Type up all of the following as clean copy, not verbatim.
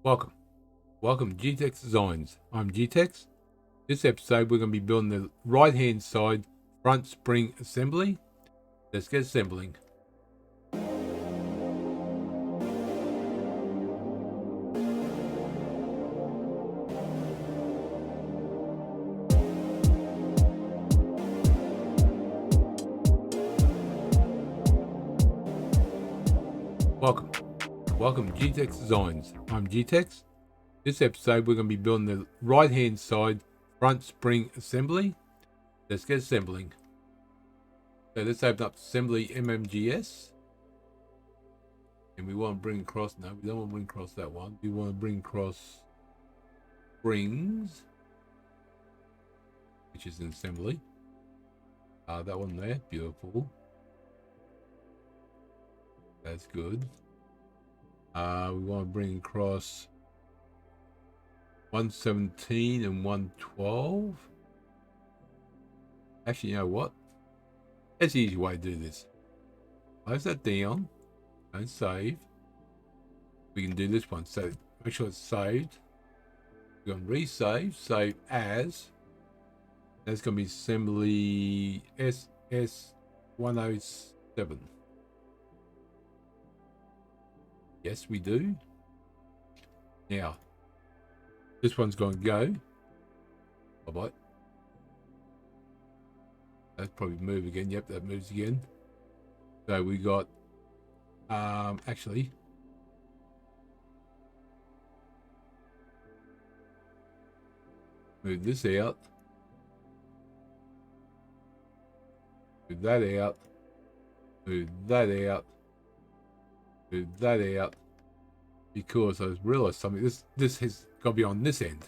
Welcome to G-Tex Designs. I'm G-Tex. This episode we're going to be building the right hand side front spring assembly. Let's get assembling. Welcome to G-Tex Designs. I'm G-Tex. This episode we're going to be building the right hand side front spring assembly. Let's get assembling. So let's open up assembly MMGS. And we want to bring across, no, we don't want to bring across that one. We want to bring across springs, which is an assembly. That one there, beautiful. That's good. We want to bring across 117 and 112. Actually, you know what? That's the easy way to do this. Close that down. Don't save. We can do this one. So make sure it's saved. We're going to resave. Save as. That's going to be assembly SS107. Yes, we do. Now, this one's going to go. Bye-bye. That's probably move again. Yep, that moves again. So we got, actually, move this out. Move that out. Move that out. Move that out, because I realised something. This has got to be on this end.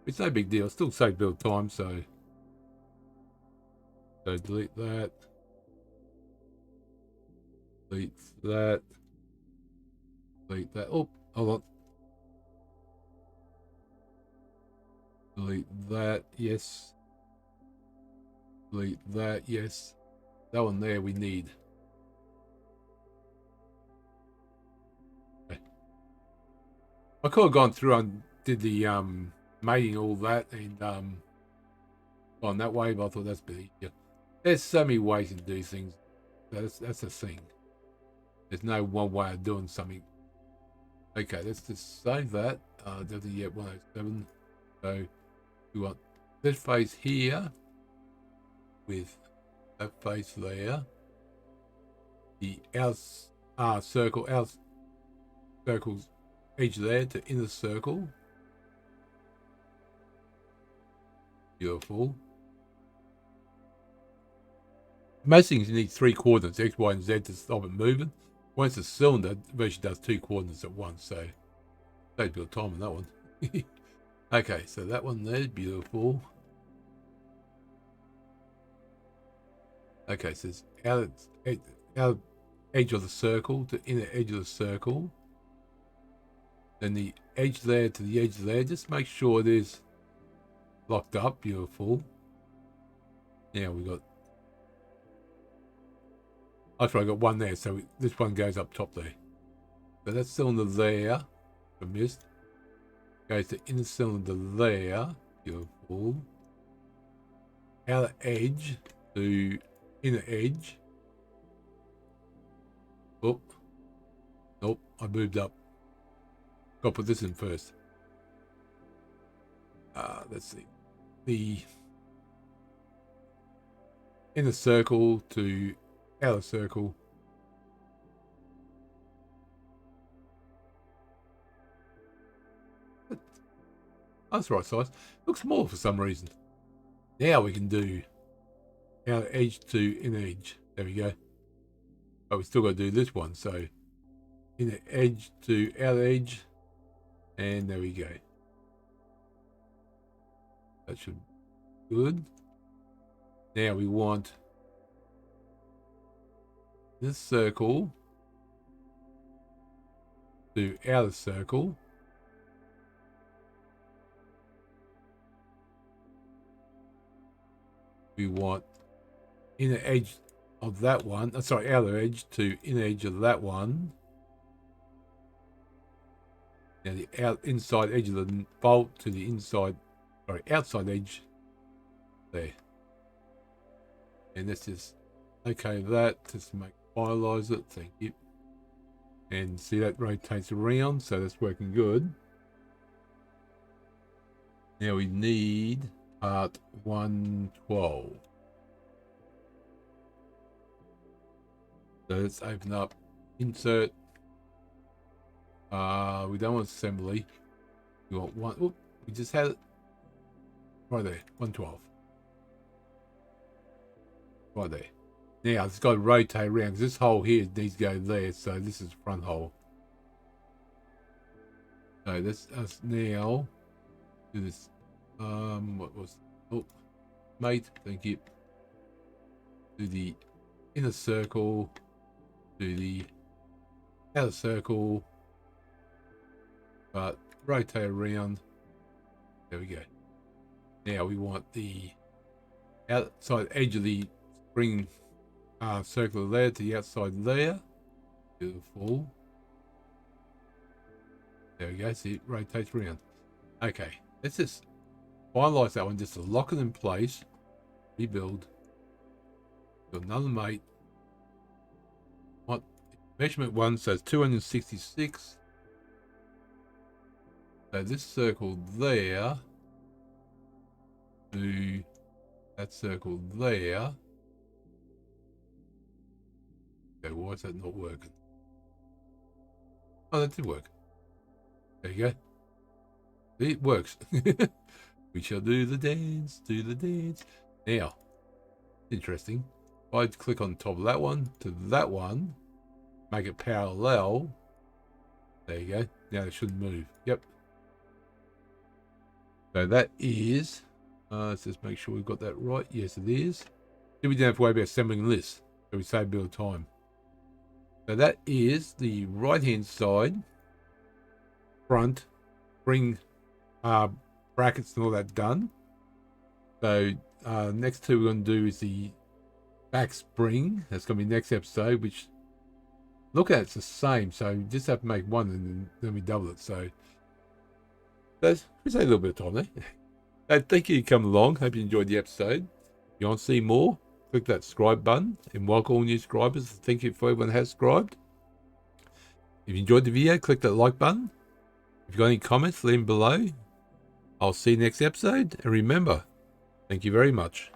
It's no big deal. It's still save build time, so delete that. Delete that. Delete that. Oh, hold on. Delete that. Yes. Delete that. Yes. That one there we need. I could have gone through and did the mating all that and gone that way, but I thought that's a bit easier. There's so many ways to do things. That's the thing. There's no one way of doing something. Okay, let's just save that. Doesn't yet 107. So we want this face here with that face there. The outer circles edge there to inner circle. Beautiful. Most things you need 3 coordinates, X, Y, and Z, to stop it moving. Once the cylinder, it virtually does 2 coordinates at once, so takes a bit of time on that one. Okay, so that one there is beautiful. Okay, so it's outer edge of the circle to inner edge of the circle. Then the edge there to the edge there. Just make sure it is locked up. Beautiful. Now we got. That's right, I got one there, so this one goes up top there. So that cylinder there, I missed. Goes to inner cylinder there. Beautiful. Outer edge to inner edge. Oh, nope, I moved up. Got to put this in first. Let's see. The inner circle to outer circle. That's the right size. Looks small for some reason. Now we can do outer edge to inner edge. There we go. But we still got to do this one. So inner edge to outer edge. And there we go. That should be good. Now we want this circle to outer circle. We want inner edge of that one. Outer edge to inner edge of that one. Now the inside edge of the bolt to the outside edge there. And let's just okay that, just make finalize it. Thank you. And see that rotates around, so that's working good. Now we need part 112. So let's open up insert. We don't want assembly. We want one. Oop, we just had it right there. 112. Right there. Now it's got to rotate around because this hole here needs to go there. So this is the front hole. So let's us now do this. What was? Oh, mate. Thank you. Do the inner circle. Do the outer circle. But rotate around. There we go. Now we want the outside edge of the spring circle there to the outside there. Beautiful. There we go. See, it rotates around. Okay, let's just finalize that one just to lock it in place. Rebuild. Got another mate. What measurement one says 266. So this circle there to that circle there. Okay, why is that not working? Oh, that did work. There you go. It works. We shall do the dance, do the dance. Now, interesting. If I click on top of that one to that one, make it parallel. There you go. Now it should move. Yep. So that is, let's just make sure we've got that right. Yes, it is. Then we don't have to worry about assembling this. So we save a bit of time. So that is the right-hand side, front, spring brackets and all that done. So next two we're going to do is the back spring. That's going to be next episode, which, look at it's the same. So we just have to make one and then we double it. So that's, we save a little bit of time there. Thank you for coming along. Hope you enjoyed the episode. If you want to see more, click that subscribe button and welcome all new subscribers. Thank you for everyone who has subscribed. If you enjoyed the video, click that like button. If you've got any comments, leave them below. I'll see you next episode. And remember, thank you very much.